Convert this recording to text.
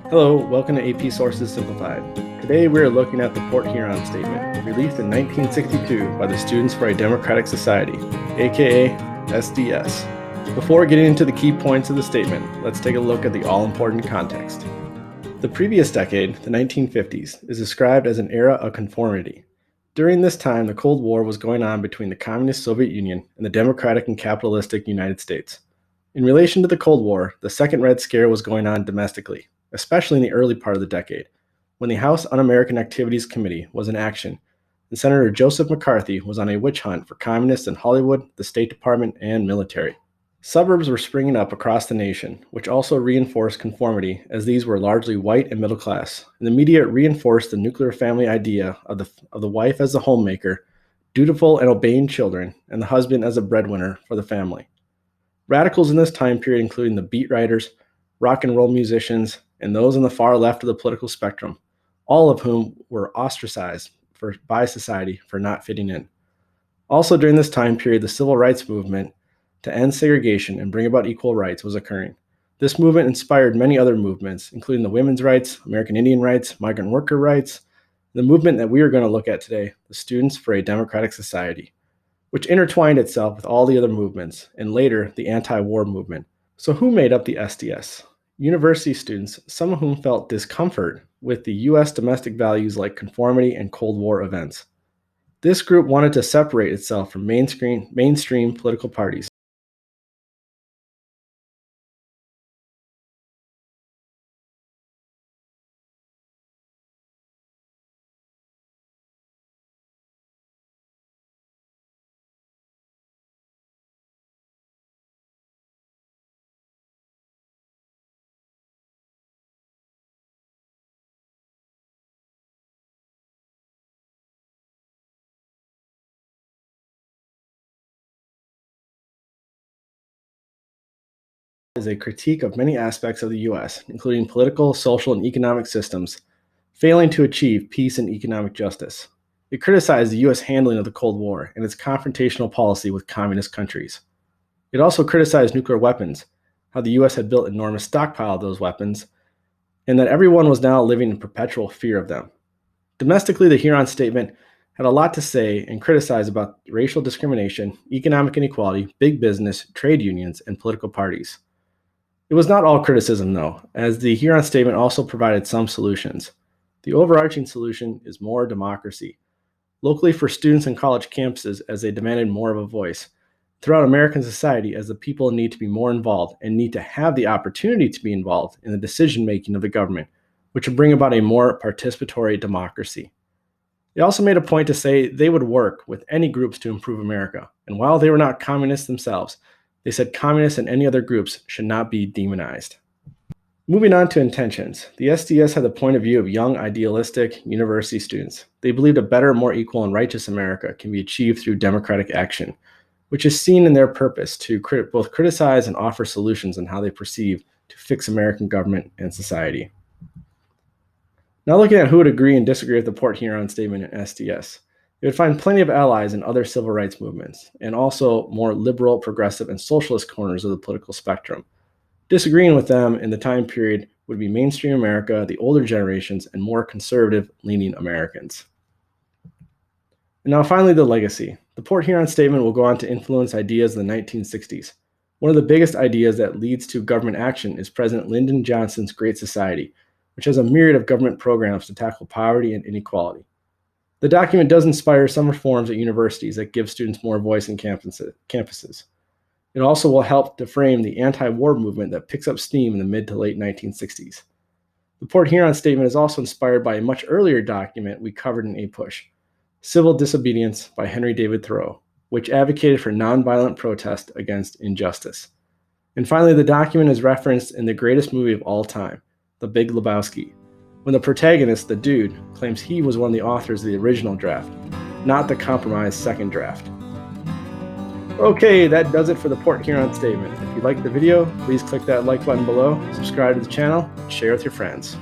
Hello, welcome to AP Sources Simplified. Today we are looking at the Port Huron Statement, released in 1962 by the Students for a Democratic Society, aka SDS. Before getting into the key points of the statement, let's take a look at the all-important context. The previous decade, the 1950s, is described as an era of conformity. During this time, the Cold War was going on between the Communist Soviet Union and the democratic and capitalistic United States. In relation to the Cold War, the Second Red Scare was going on domestically, especially in the early part of the decade, when the House Un-American Activities Committee was in action, and Senator Joseph McCarthy was on a witch hunt for communists in Hollywood, the State Department, and military. Suburbs were springing up across the nation, which also reinforced conformity, as these were largely white and middle class, and the media reinforced the nuclear family idea of the wife as the homemaker, dutiful and obeying children, and the husband as a breadwinner for the family. Radicals in this time period, including the beat writers, rock and roll musicians, and those on the far left of the political spectrum, all of whom were ostracized by society for not fitting in. Also during this time period, the civil rights movement to end segregation and bring about equal rights was occurring. This movement inspired many other movements, including the women's rights, American Indian rights, migrant worker rights, the movement that we are going to look at today, the Students for a Democratic Society, which intertwined itself with all the other movements, and later the anti-war movement. So who made up the SDS? University students, some of whom felt discomfort with the U.S. domestic values like conformity and Cold War events. This group wanted to separate itself from mainstream political parties. Is a critique of many aspects of the U.S., including political, social, and economic systems, failing to achieve peace and economic justice. It criticized the U.S. handling of the Cold War and its confrontational policy with communist countries. It also criticized nuclear weapons, how the U.S. had built an enormous stockpile of those weapons, and that everyone was now living in perpetual fear of them. Domestically, the Huron Statement had a lot to say and criticize about racial discrimination, economic inequality, big business, trade unions, and political parties. It was not all criticism, though, as the Huron Statement also provided some solutions. The overarching solution is more democracy, locally for students and college campuses as they demanded more of a voice, throughout American society as the people need to be more involved and need to have the opportunity to be involved in the decision-making of the government, which would bring about a more participatory democracy. They also made a point to say they would work with any groups to improve America, and while they were not communists themselves, they said communists and any other groups should not be demonized. Moving on to intentions, the SDS had the point of view of young, idealistic university students. They believed a better, more equal, and righteous America can be achieved through democratic action, which is seen in their purpose to both criticize and offer solutions on how they perceive to fix American government and society. Now looking at who would agree and disagree with the Port Huron Statement and SDS. You would find plenty of allies in other civil rights movements, and also more liberal, progressive, and socialist corners of the political spectrum. Disagreeing with them in the time period would be mainstream America, the older generations, and more conservative-leaning Americans. And now finally, the legacy. The Port Huron Statement will go on to influence ideas in the 1960s. One of the biggest ideas that leads to government action is President Lyndon Johnson's Great Society, which has a myriad of government programs to tackle poverty and inequality. The document does inspire some reforms at universities that give students more voice in campuses. It also will help to frame the anti-war movement that picks up steam in the mid to late 1960s. The Port Huron Statement is also inspired by a much earlier document we covered in APUSH, Civil Disobedience by Henry David Thoreau, which advocated for nonviolent protest against injustice. And finally, the document is referenced in the greatest movie of all time, The Big Lebowski, when the protagonist, the dude, claims he was one of the authors of the original draft, not the compromised second draft. Okay, that does it for the Port Huron Statement. If you liked the video, please click that like button below, subscribe to the channel, and share with your friends.